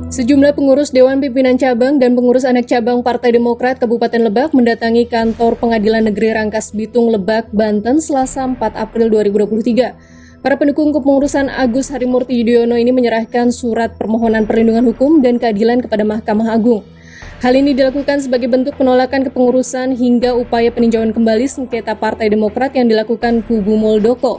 Sejumlah pengurus Dewan Pimpinan Cabang dan pengurus anak cabang Partai Demokrat Kabupaten Lebak mendatangi kantor Pengadilan Negeri Rangkas Bitung Lebak, Banten, Selasa 4 April 2023. Para pendukung kepengurusan Agus Harimurti Yudhoyono ini menyerahkan surat permohonan perlindungan hukum dan keadilan kepada Mahkamah Agung. Hal ini dilakukan sebagai bentuk penolakan kepengurusan hingga upaya peninjauan kembali sengketa Partai Demokrat yang dilakukan kubu Muldoko.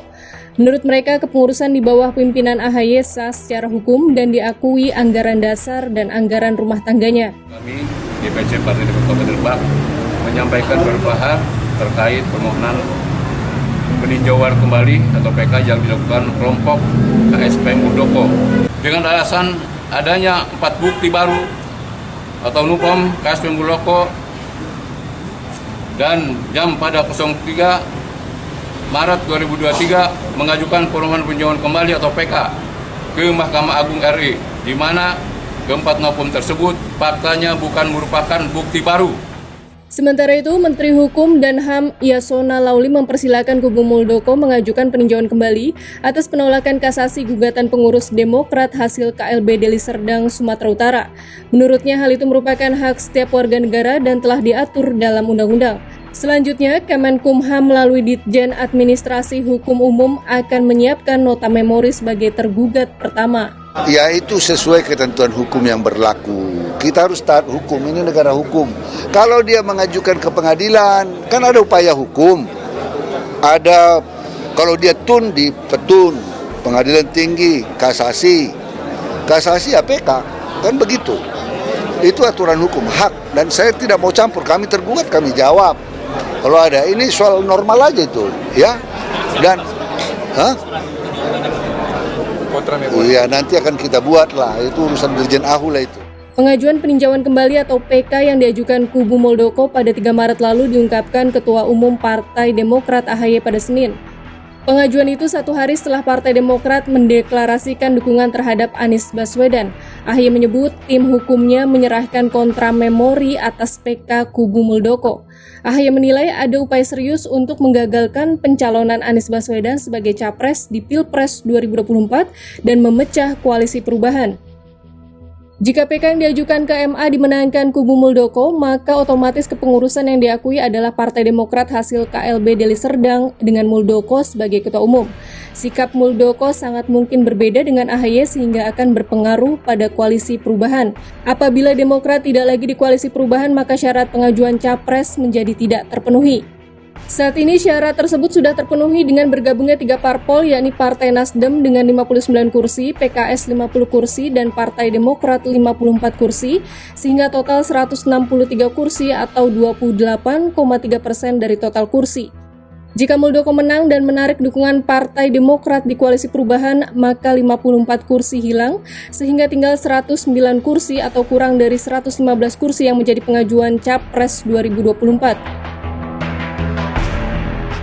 Menurut mereka, kepengurusan di bawah pimpinan AHY sah secara hukum dan diakui anggaran dasar dan anggaran rumah tangganya. Kami DPC Partai Demokrat Kabupaten Lebak menyampaikan beberapa hal terkait permohonan peninjauan kembali atau PK yang dilakukan kelompok KSP Muldoko dengan alasan adanya 4 bukti baru atau NUPOM KSP Muldoko dan jam pada 03 Maret 2023 mengajukan permohonan peninjauan kembali atau PK ke Mahkamah Agung RI, di mana keempat NUPOM tersebut faktanya bukan merupakan bukti baru. Sementara itu, Menteri Hukum dan HAM Yasona Lawli mempersilahkan kubu Muldoko mengajukan peninjauan kembali atas penolakan kasasi gugatan pengurus Demokrat hasil KLB Deli Serdang, Sumatera Utara. Menurutnya, hal itu merupakan hak setiap warga negara dan telah diatur dalam undang-undang. Selanjutnya, Kemenkumham melalui Ditjen Administrasi Hukum Umum akan menyiapkan nota memori sebagai tergugat pertama. Ya, itu sesuai ketentuan hukum yang berlaku. Kita harus taat hukum, ini negara hukum. Kalau dia mengajukan ke pengadilan, kan ada upaya hukum. Ada, kalau dia tun di petun, pengadilan tinggi, kasasi APK, kan begitu. Itu aturan hukum, hak. Dan saya tidak mau campur, kami tergugat, kami jawab. Kalau ada, ini soal normal aja itu, ya. Dan, iya, nanti akan kita buat lah, itu urusan Dirjen AHU lah itu. Pengajuan peninjauan kembali atau PK yang diajukan kubu Muldoko pada 3 Maret lalu diungkapkan Ketua Umum Partai Demokrat AHY pada Senin. Pengajuan itu 1 hari setelah Partai Demokrat mendeklarasikan dukungan terhadap Anies Baswedan. AHY menyebut tim hukumnya menyerahkan kontra memori atas PK kubu Muldoko. AHY menilai ada upaya serius untuk menggagalkan pencalonan Anies Baswedan sebagai capres di Pilpres 2024 dan memecah koalisi perubahan. Jika PK yang diajukan ke MA dimenangkan kubu Muldoko, maka otomatis kepengurusan yang diakui adalah Partai Demokrat hasil KLB Deli Serdang dengan Muldoko sebagai ketua umum. Sikap Muldoko sangat mungkin berbeda dengan AHY sehingga akan berpengaruh pada koalisi perubahan. Apabila Demokrat tidak lagi di koalisi perubahan, maka syarat pengajuan capres menjadi tidak terpenuhi. Saat ini syarat tersebut sudah terpenuhi dengan bergabungnya 3 parpol, yakni Partai Nasdem dengan 59 kursi, PKS 50 kursi, dan Partai Demokrat 54 kursi, sehingga total 163 kursi atau 28,3% dari total kursi. Jika Muldoko menang dan menarik dukungan Partai Demokrat di koalisi perubahan, maka 54 kursi hilang, sehingga tinggal 109 kursi atau kurang dari 115 kursi yang menjadi pengajuan Capres 2024.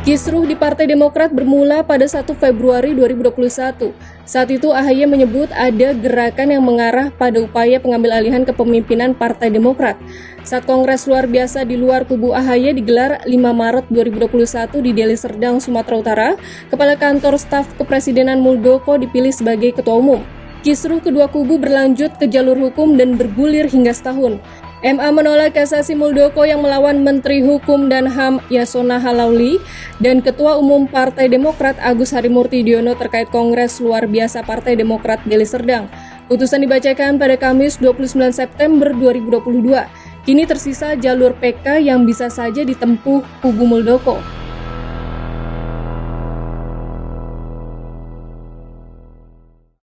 Kisruh di Partai Demokrat bermula pada 1 Februari 2021. Saat itu AHY menyebut ada gerakan yang mengarah pada upaya pengambil alihan kepemimpinan Partai Demokrat. Saat Kongres luar biasa di luar kubu AHY digelar 5 Maret 2021 di Deli Serdang, Sumatera Utara, Kepala Kantor Staf Kepresidenan Muldoko dipilih sebagai Ketua Umum. Kisruh kedua kubu berlanjut ke jalur hukum dan bergulir hingga setahun. MA menolak kasasi Muldoko yang melawan Menteri Hukum dan HAM Yasona Lawli dan Ketua Umum Partai Demokrat Agus Harimurti Yudhoyono terkait Kongres luar biasa Partai Demokrat Deli Serdang. Putusan dibacakan pada Kamis 29 September 2022. Kini tersisa jalur PK yang bisa saja ditempuh kubu Muldoko.